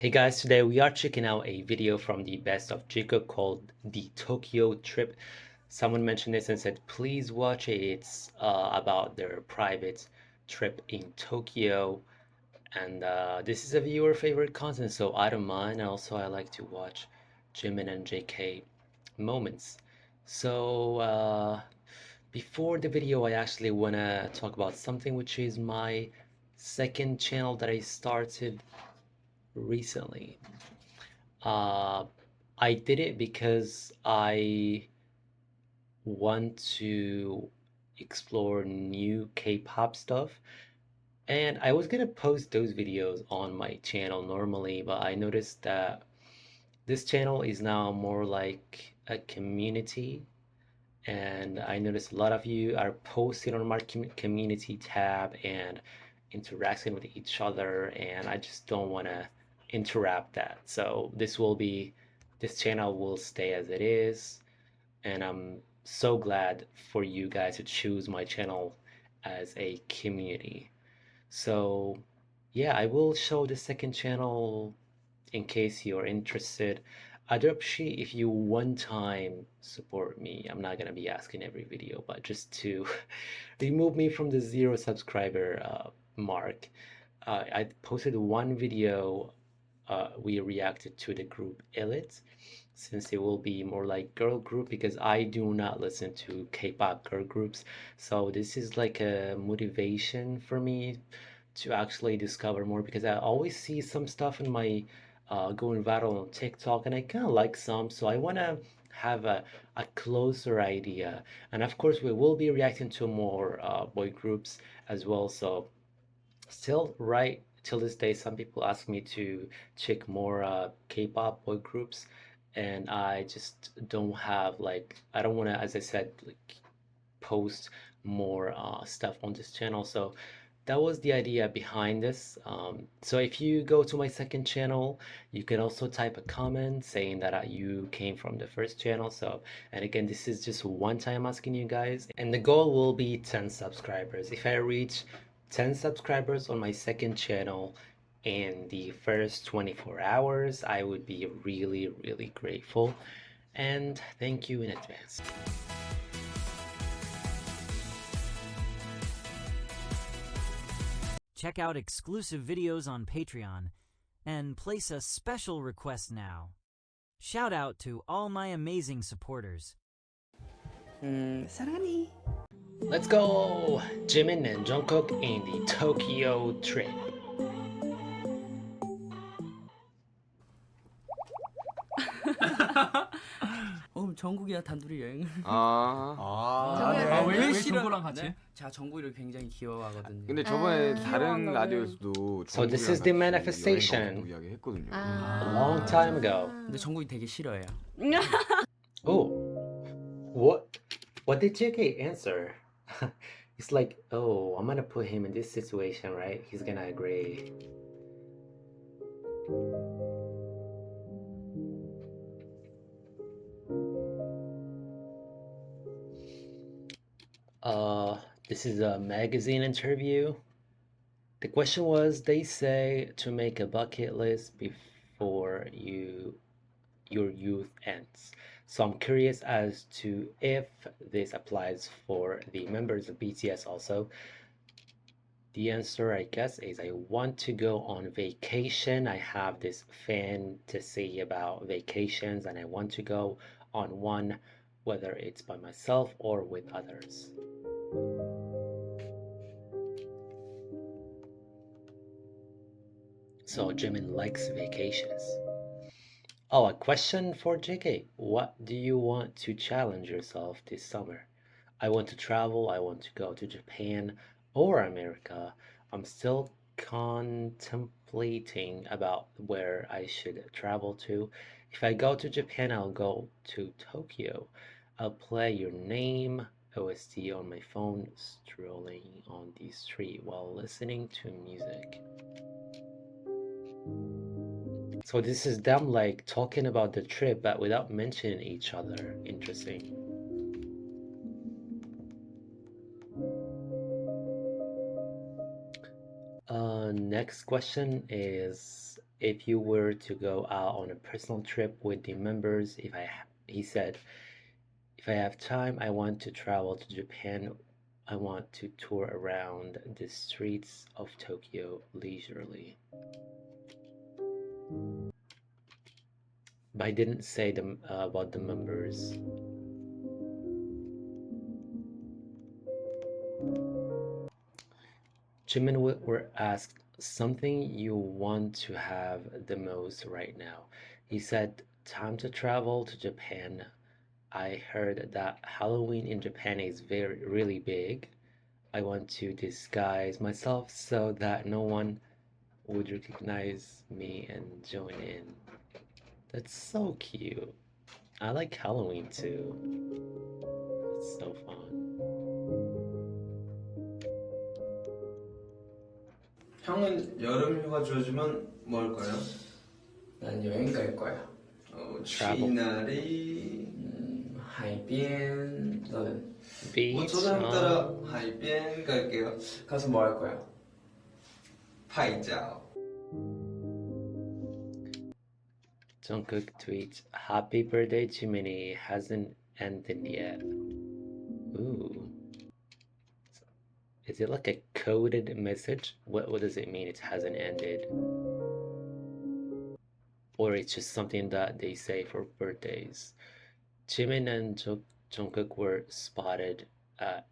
Hey guys, today we are checking out a video from the best of Jikook called the Tokyo Trip. Someone mentioned this and said, please watch it. It's about their private trip in Tokyo. And this is a viewer favorite content, so I don't mind. Also, I like to watch Jimin and JK moments. So before the video, I actually want to talk about something which is my second channel that I started recently. Uh, I did it because I want to explore new K-pop stuff. And I was gonna post those videos on my channel normally, but I noticed that this channel is now more like a community. And I noticed a lot of you are posting on my community tab and interacting with each other, and I just don't want to interrupt that. So this channel will stay as it is, and I'm so glad for you guys to choose my channel as a community. So yeah, I will show the second channel in case you're interested. I'd appreciate if you one time support me. I'm not gonna be asking every video, but just to remove me from the zero subscriber mark. I posted one video. We reacted to the group Elite, since it will be more like girl group because I do not listen to K-pop girl groups. So this is like a motivation for me to actually discover more because I always see some stuff in my going viral on TikTok and I kind of like some, so I want to have a closer idea. And of course, we will be reacting to more boy groups as well. So still, right till this day, some people ask me to check more K-pop boy groups, and I just don't have like I don't want to, as I said, like post more stuff on this channel. So that was the idea behind this. So if you go to my second channel, you can also type a comment saying that you came from the first channel. So, and again, this is just one time asking you guys, and the goal will be 10 subscribers. If I reach 10 subscribers on my second channel in the first 24 hours, I would be really, really grateful. And thank you in advance. Check out exclusive videos on Patreon and place a special request now. Shout out to all my amazing supporters. 사랑하니. Let's go! Jimin and Jungkook in the Tokyo trip. 정국이랑 단둘이 여행. 왜 싫어? 중고랑 같이? 네? 제가 정국이를 굉장히 귀여워하거든요. 근데 저번에 다른 귀여워한다고. 라디오에서도 So this is the manifestation. 이야기했거든요. A long time ago. 근데 정국이 되게 싫어해요. Oh, what did JK answer? It's like, oh, I'm gonna put him in this situation, right? He's gonna agree. This is a magazine interview. The question was, they say to make a bucket list before your youth ends. So I'm curious as to if this applies for the members of BTS also. The answer, I guess, is I want to go on vacation. I have this fantasy about vacations and I want to go on one, whether it's by myself or with others. So Jimin likes vacations. Oh, a question for JK. What do you want to challenge yourself this summer? I want to travel. I want to go to Japan or America. I'm still contemplating about where I should travel to. If I go to Japan, I'll go to Tokyo. I'll play Your Name OST on my phone, strolling on the street while listening to music. So this is them like talking about the trip but without mentioning each other. Interesting. Next question is if you were to go out on a personal trip with the members, he said, if I have time, I want to travel to Japan. I want to tour around the streets of Tokyo leisurely. But I didn't say about the members. Jimin were asked something you want to have the most right now. He said, time to travel to Japan. I heard that Halloween in Japan is really big. I want to disguise myself so that no one would recognize me and join in. That's so cute. I like Halloween too. It's so fun. 형은 여름 휴가 주어지면 뭐 할 거야? 난 여행 갈 거야. 취나리 海边 너는? 뭐 저도 형 따라 하이边갈게요. 가서 뭐 할 거야? 파이자오. Jungkook tweets, "Happy birthday, Jiminy hasn't ended yet." Ooh. Is it like a coded message? What does it mean? It hasn't ended, or it's just something that they say for birthdays. Jimin and Jungkook were spotted at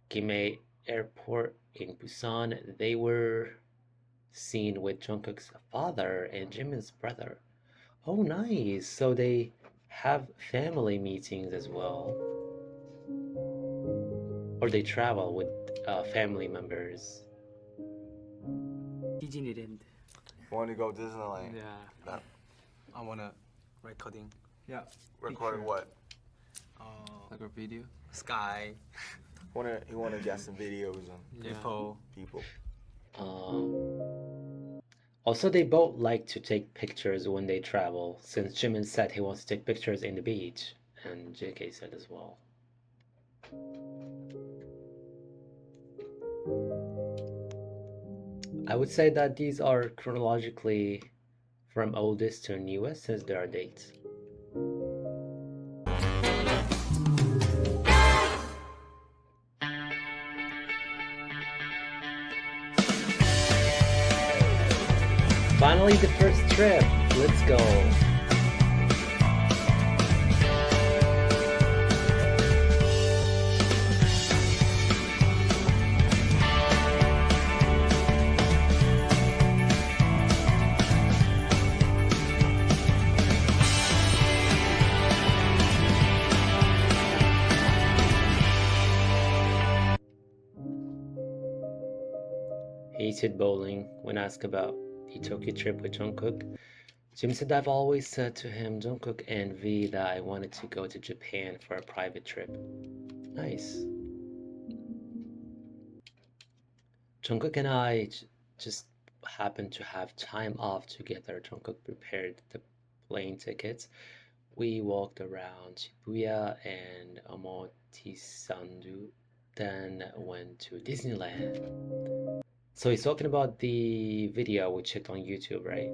Gimhae Airport in Busan. They were seen with Jungkook's father and Jimin's brother. Oh, nice. So they have family meetings as well. Or they travel with family members. 디즈니랜드. Want to go Disneyland? Yeah. I wanna recording Yeah. Recording what? like a video. Sky. He wanna get some videos on People. people. Also, they both like to take pictures when they travel, since Jimin said he wants to take pictures in the beach, and JK said as well. I would say that these are chronologically from oldest to newest, since there are dates. Finally, the first trip. Let's go. He hated bowling. When asked about the Tokyo trip with Jungkook, Jim said, I've always said to him, Jungkook and V, that I wanted to go to Japan for a private trip. Nice. Jungkook and I just happened to have time off together. Jungkook prepared the plane tickets. We walked around Shibuya and Omotesando, then went to Disneyland. So he's talking about the video which hit on YouTube, right?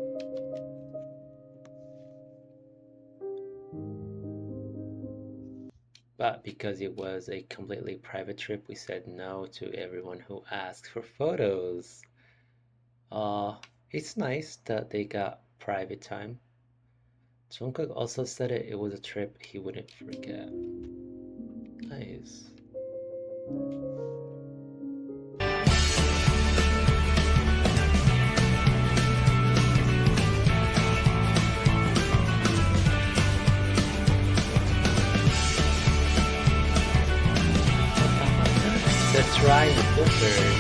But because it was a completely private trip, we said no to everyone who asked for photos. It's nice that they got private time. Jungkook also said it was a trip he wouldn't forget. Nice. That's right, the filters.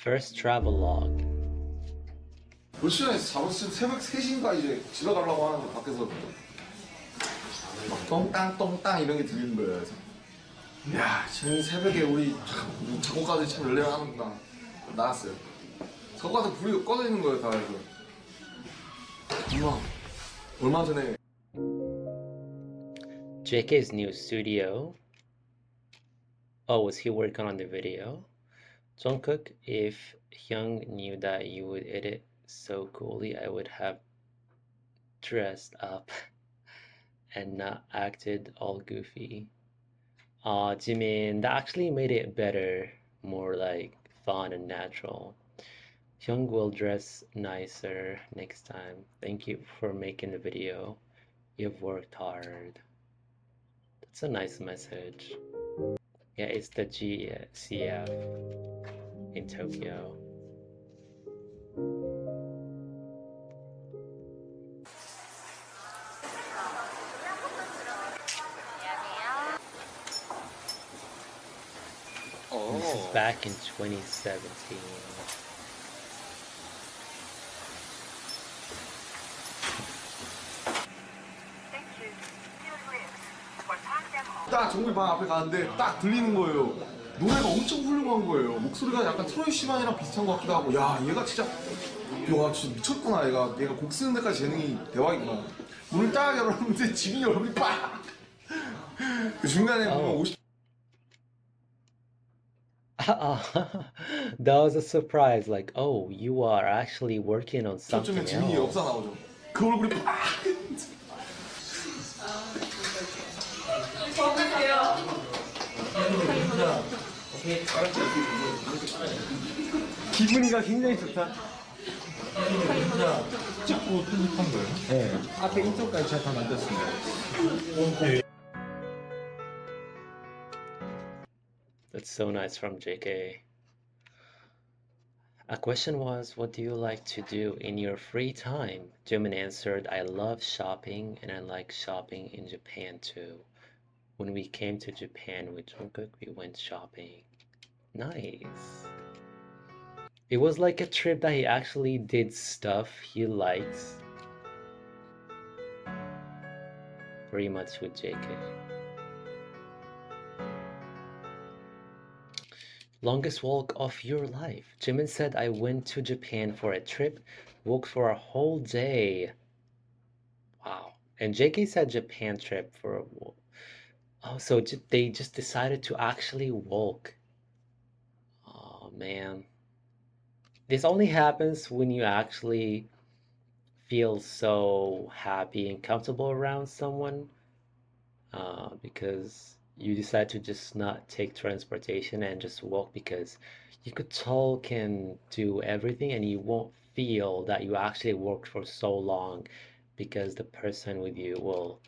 First travelogue. 몇 시간에 잡았을 새벽 3시인가 이제 집에 가려고 하는데 밖에서 막 똥땅 이런 게 들리는 거예요. 그래서 이야 지금 새벽에 우리 작곡가들이 참 연락을 하는구나. 나왔어요. 작곡가들 불이 꺼져 있는 거예요 다. 그래서 엄마 얼마 전에 JK's new studio. Oh, was he working on the video? Jungkook, if Hyung knew that you would edit so coolly, I would have dressed up and not acted all goofy. Jimin, that actually made it better, more like fun and natural. Hyung will dress nicer next time. Thank you for making the video. You've worked hard. That's a nice message. Yeah, it's the GCF in Tokyo. This is back in 2017. 딱 정국이 방 앞에 가는데 딱 들리는 거예요. 노래가 엄청 훌륭한 거예요. 목소리가 약간 트로이 시반이랑 비슷한 것 같기도 하고, 야 얘가 진짜, 야 진짜 미쳤구나. 얘가 곡 쓰는 데까지 재능이 대박이구나. 문을 딱 열었는데 지민이 얼굴이 빡. 그 중간에 보면 50. That was a surprise. Like, oh, you are actually working on something 초점에 지민이 else. 역사 나오죠. 그 얼굴이 빡. 기분이가 굉장히 좋다. 찍고 편집한 거예요? 네. 앞에 인터까지 제가 다 만들었습니다. That's so nice from JK. A question was, what do you like to do in your free time? Jimin answered, I love shopping and I like shopping in Japan too. When we came to Japan with Jungkook, we went shopping. Nice. It was like a trip that he actually did stuff he likes. Very much with JK. Longest walk of your life. Jimin said, I went to Japan for a trip, walked for a whole day. Wow. And JK said Japan trip for a walk. Oh, so they just decided to actually walk. Oh, man. This only happens when you actually feel so happy and comfortable around someone, because you decide to just not take transportation and just walk, because you could talk and do everything and you won't feel that you actually worked for so long, because the person with you will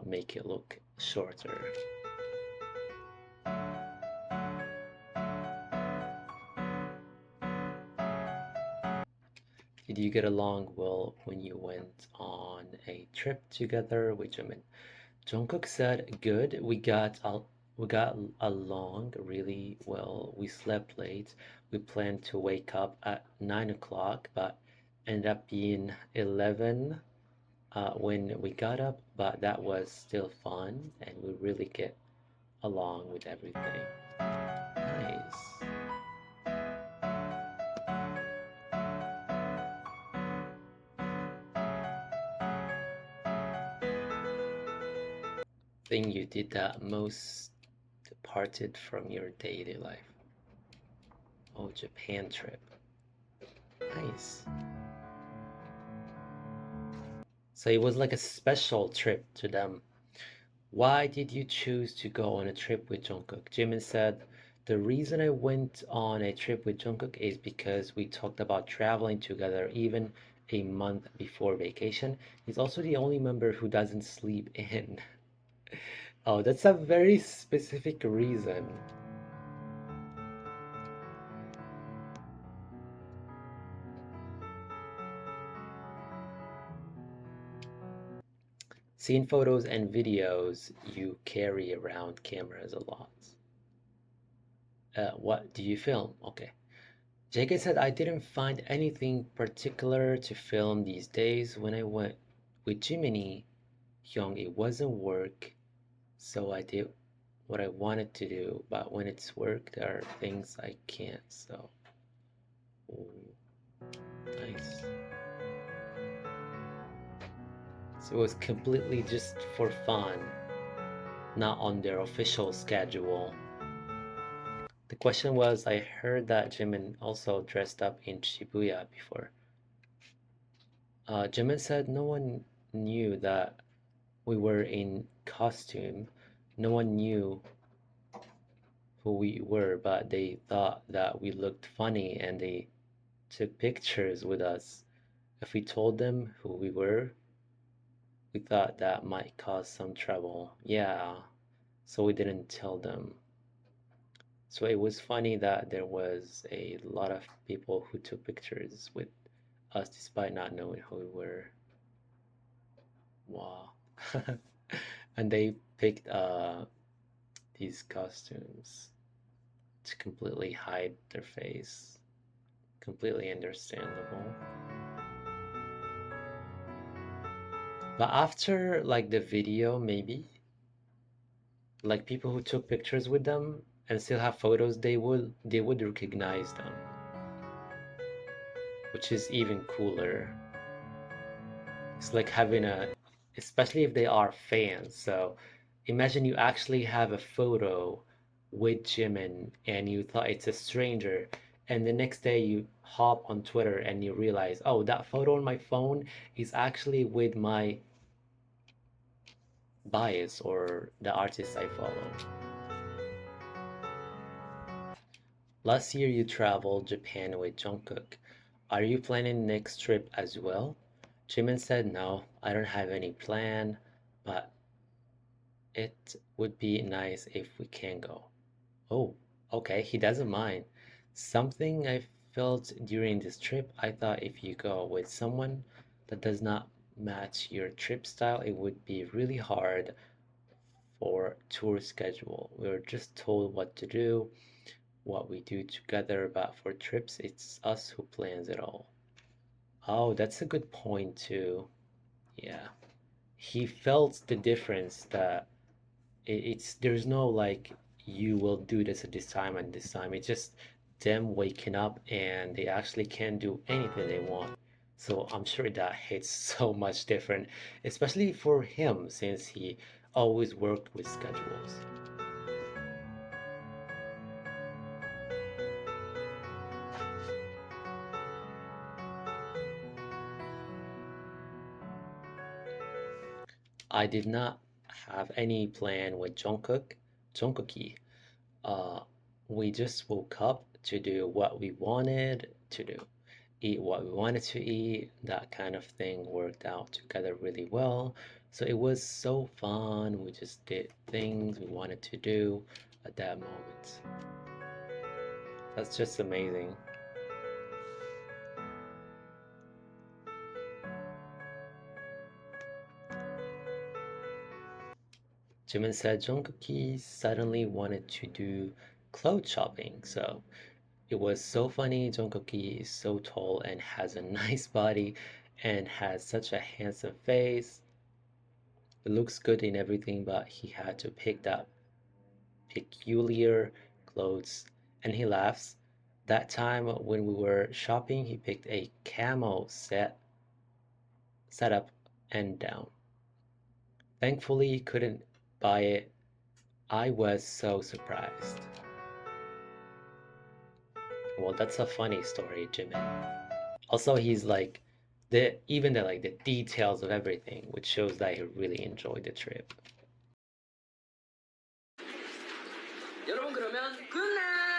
make it look shorter. Did you get along well when you went on a trip together with Jimin? Jungkook said, good. We got along really well. We slept late. We planned to wake up at 9 o'clock, but ended up being 11 when we got up. But that was still fun, and we really get along with everything. Nice. Thing you did that most departed from your daily life? Oh, Japan trip. Nice. So it was like a special trip to them. Why did you choose to go on a trip with Jungkook? Jimin said, the reason I went on a trip with Jungkook is because we talked about traveling together even a month before vacation. He's also the only member who doesn't sleep in. Oh, that's a very specific reason. Seen photos and videos, you carry around cameras a lot. What do you film? Okay. JK said, I didn't find anything particular to film these days. When I went with Jiminy Hyung, it wasn't work, so I did what I wanted to do. But when it's work, there are things I can't, so. Ooh, nice. So it was completely just for fun, not on their official schedule. The question was, I heard that Jimin also dressed up in Shibuya before. Jimin said no one knew that we were in costume. No one knew who we were, but they thought that we looked funny and they took pictures with us. If we told them who we were, we thought that might cause some trouble. Yeah, so we didn't tell them. So it was funny that there was a lot of people who took pictures with us despite not knowing who we were. Wow. And they picked these costumes to completely hide their face. Completely understandable. But after like the video, maybe like people who took pictures with them and still have photos, they would recognize them, which is even cooler. It's like having a, especially if they are fans. So imagine you actually have a photo with Jimin and you thought it's a stranger, and the next day you hop on Twitter and you realize, oh, that photo on my phone is actually with my bias or the artist I follow. Last year you traveled Japan with Jungkook. Are you planning next trip as well? Jimin said no, I don't have any plan, but it would be nice if we can go. Oh, okay, he doesn't mind. Something I felt during this trip, I thought if you go with someone that does not match your trip style, it would be really hard for tour schedule. We were just told what to do, what we do together, but for trips, it's us who plans it all. Oh, that's a good point too. Yeah. He felt the difference that it's there's no like you will do this at this time and this time. It's just them waking up and they actually can do anything they want. So I'm sure that hits so much different, especially for him since he always worked with schedules. I did not have any plan with Jungkooki. Uh, we just woke up to do what we wanted to do, eat what we wanted to eat. That kind of thing worked out together really well. So it was so fun. We just did things we wanted to do at that moment. That's just amazing. Jimin said Jungkook suddenly wanted to do clothes shopping, so it was so funny. Jungkook is so tall and has a nice body and has such a handsome face. It looks good in everything, but he had to pick that peculiar clothes. And he laughs. That time when we were shopping, he picked a camo set up and down. Thankfully, he couldn't buy it. I was so surprised. Well, that's a funny story, Jimin. Also, he's like the details of everything, which shows that he really enjoyed the trip. 여러분 그러면 굿나잇!